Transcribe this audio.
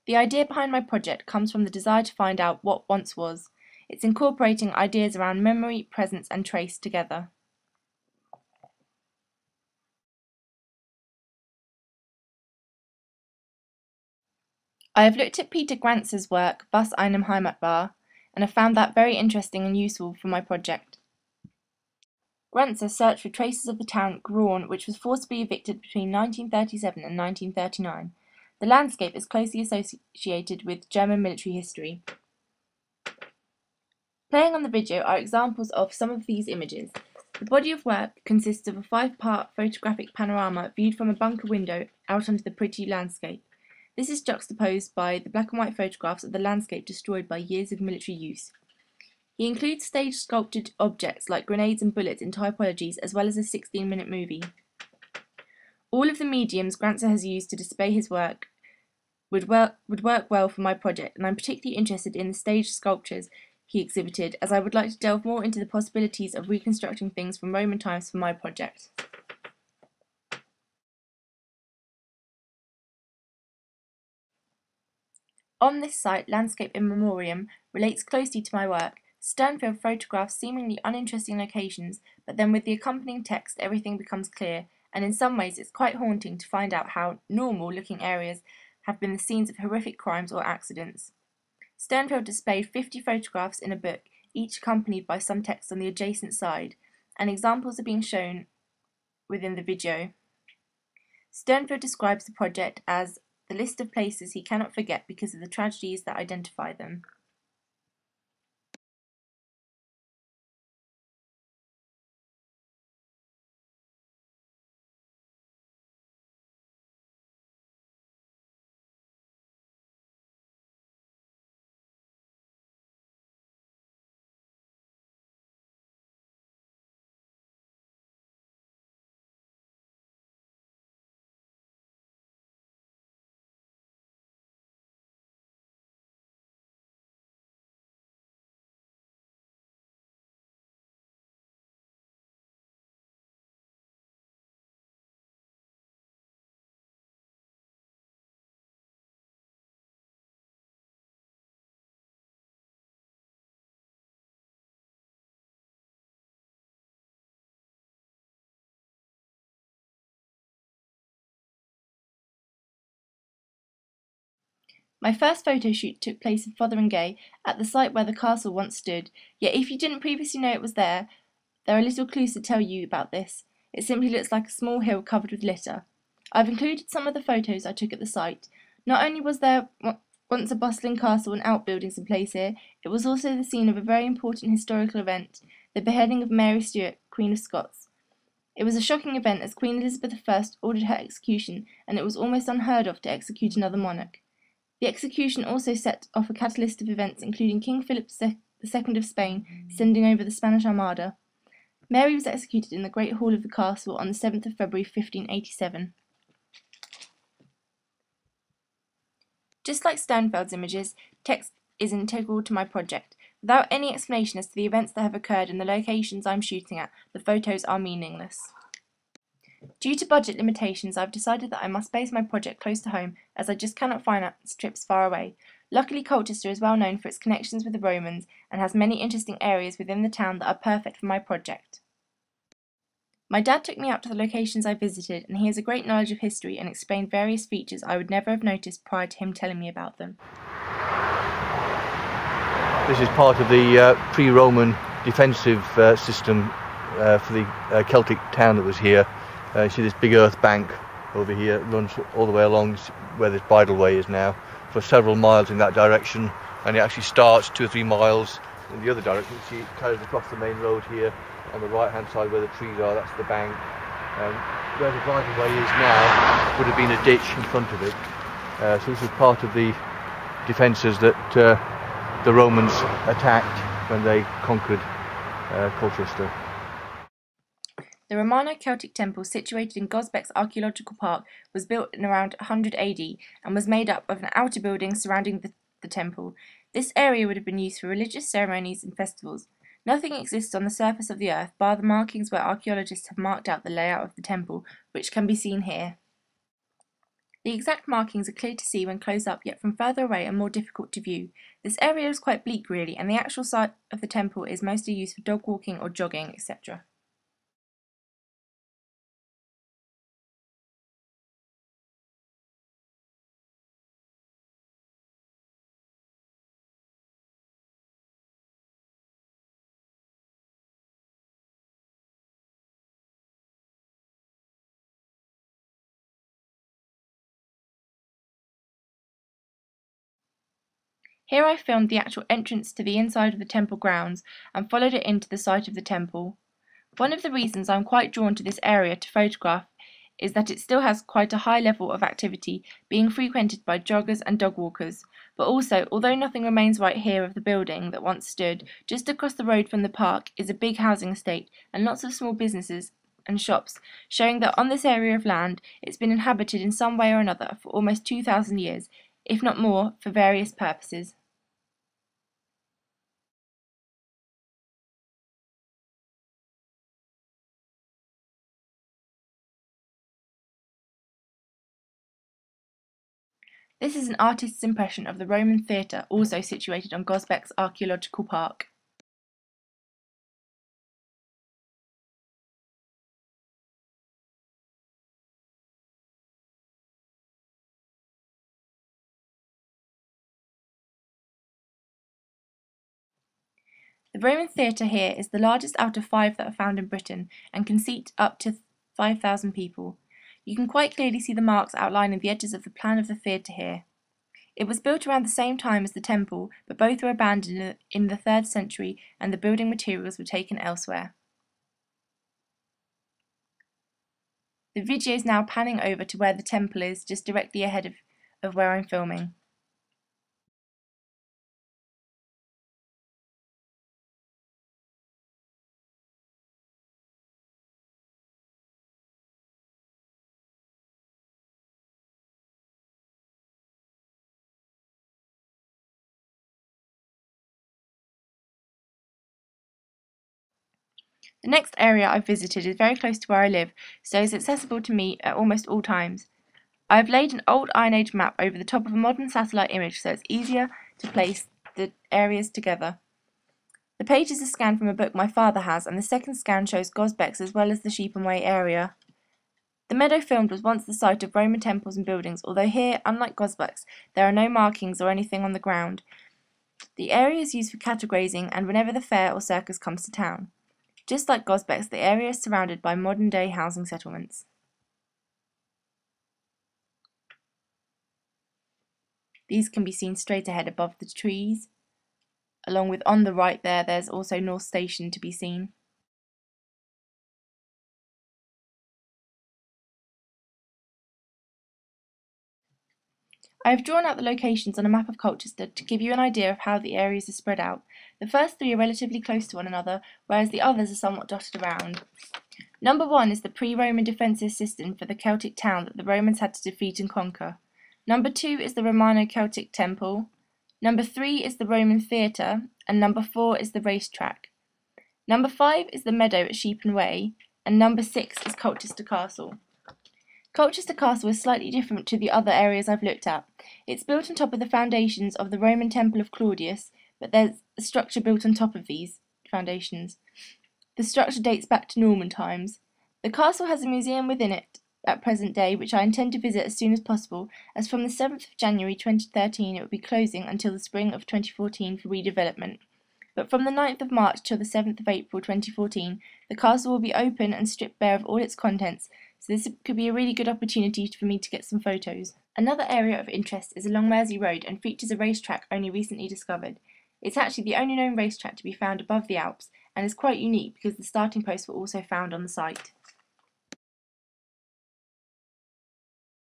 The idea behind my project comes from the desire to find out what once was. It's incorporating ideas around memory, presence and trace together. I have looked at Peter Grantzer's work, Was einem Heimat war, and have found that very interesting and useful for my project. Grantzer searched for traces of the town Graun, which was forcibly evicted between 1937 and 1939. The landscape is closely associated with German military history. Playing on the video are examples of some of these images. The body of work consists of a 5-part photographic panorama viewed from a bunker window out onto the pretty landscape. This is juxtaposed by the black and white photographs of the landscape destroyed by years of military use. He includes stage-sculpted objects like grenades and bullets in typologies, as well as a 16-minute movie. All of the mediums Grantzer has used to display his work would work well for my project, and I'm particularly interested in the stage sculptures he exhibited, as I would like to delve more into the possibilities of reconstructing things from Roman times for my project. On this site, Landscape in Memoriam relates closely to my work. Sternfield photographs seemingly uninteresting locations, but then with the accompanying text everything becomes clear, and in some ways it's quite haunting to find out how normal-looking areas have been the scenes of horrific crimes or accidents. Sternfield displayed 50 photographs in a book, each accompanied by some text on the adjacent side, and examples are being shown within the video. Sternfield describes the project as the list of places he cannot forget because of the tragedies that identify them. My first photo shoot took place in Fotheringay, at the site where the castle once stood, yet if you didn't previously know it was there are little clues to tell you about this. It simply looks like a small hill covered with litter. I've included some of the photos I took at the site. Not only was there once a bustling castle and outbuildings in place here, it was also the scene of a very important historical event, the beheading of Mary Stuart, Queen of Scots. It was a shocking event as Queen Elizabeth I ordered her execution, and it was almost unheard of to execute another monarch. The execution also set off a catalyst of events, including King Philip II of Spain sending over the Spanish Armada. Mary was executed in the Great Hall of the castle on the 7th of February 1587. Just like Sternfeld's images, text is integral to my project. Without any explanation as to the events that have occurred and the locations I'm shooting at, the photos are meaningless. Due to budget limitations, I've decided that I must base my project close to home, as I just cannot finance trips far away. Luckily, Colchester is well known for its connections with the Romans and has many interesting areas within the town that are perfect for my project. My dad took me out to the locations I visited, and he has a great knowledge of history and explained various features I would never have noticed prior to him telling me about them. This is part of the pre-Roman defensive system for the Celtic town that was here. You see this big earth bank over here, runs all the way along where this bridleway is now, for several miles in that direction, and it actually starts 2 or 3 miles in the other direction. You see it carries across the main road here on the right hand side where the trees are, that's the bank. Where the bridleway is now would have been a ditch in front of it. So this is part of the defences that the Romans attacked when they conquered Colchester. The Romano-Celtic temple, situated in Gosbecks Archaeological Park, was built in around 100 AD and was made up of an outer building surrounding the temple. This area would have been used for religious ceremonies and festivals. Nothing exists on the surface of the earth, bar the markings where archaeologists have marked out the layout of the temple, which can be seen here. The exact markings are clear to see when close up, yet from further away are more difficult to view. This area is quite bleak really, and the actual site of the temple is mostly used for dog walking or jogging, etc. Here I filmed the actual entrance to the inside of the temple grounds and followed it into the site of the temple. One of the reasons I'm quite drawn to this area to photograph is that it still has quite a high level of activity, being frequented by joggers and dog walkers, but also, although nothing remains right here of the building that once stood, just across the road from the park is a big housing estate and lots of small businesses and shops, showing that on this area of land it's been inhabited in some way or another for almost 2,000 years, if not more, for various purposes. This is an artist's impression of the Roman theatre, also situated on Gosbecks Archaeological Park. The Roman theatre here is the largest out of 5 that are found in Britain and can seat up to 5,000 people. You can quite clearly see the marks outlining the edges of the plan of the theatre here. It was built around the same time as the temple, but both were abandoned in the 3rd century and the building materials were taken elsewhere. The video is now panning over to where the temple is, just directly ahead of where I'm filming. The next area I've visited is very close to where I live, so is accessible to me at almost all times. I have laid an old Iron Age map over the top of a modern satellite image so it's easier to place the areas together. The pages are scanned from a book my father has, and the second scan shows Gosbecks as well as the Shepham Way area. The meadow filmed was once the site of Roman temples and buildings, although here, unlike Gosbecks, there are no markings or anything on the ground. The area is used for cattle grazing and whenever the fair or circus comes to town. Just like Gosbecks, the area is surrounded by modern-day housing settlements. These can be seen straight ahead above the trees. Along with on the right there's also North Station to be seen. I have drawn out the locations on a map of Colchester to give you an idea of how the areas are spread out. The first 3 are relatively close to one another, whereas the others are somewhat dotted around. Number 1 is the pre-Roman defensive system for the Celtic town that the Romans had to defeat and conquer. Number 2 is the Romano-Celtic temple. Number 3 is the Roman theatre, and number 4 is the racetrack. Number 5 is the meadow at Shepham Way, and number 6 is Colchester Castle. Colchester Castle is slightly different to the other areas I've looked at. It's built on top of the foundations of the Roman Temple of Claudius, but there's a structure built on top of these foundations. The structure dates back to Norman times. The castle has a museum within it at present day, which I intend to visit as soon as possible, as from the 7th of January 2013 it will be closing until the spring of 2014 for redevelopment. But from the 9th of March till the 7th of April 2014, the castle will be open and stripped bare of all its contents, so this could be a really good opportunity for me to get some photos. Another area of interest is along Mersey Road and features a racetrack only recently discovered. It's actually the only known racetrack to be found above the Alps and is quite unique because the starting posts were also found on the site.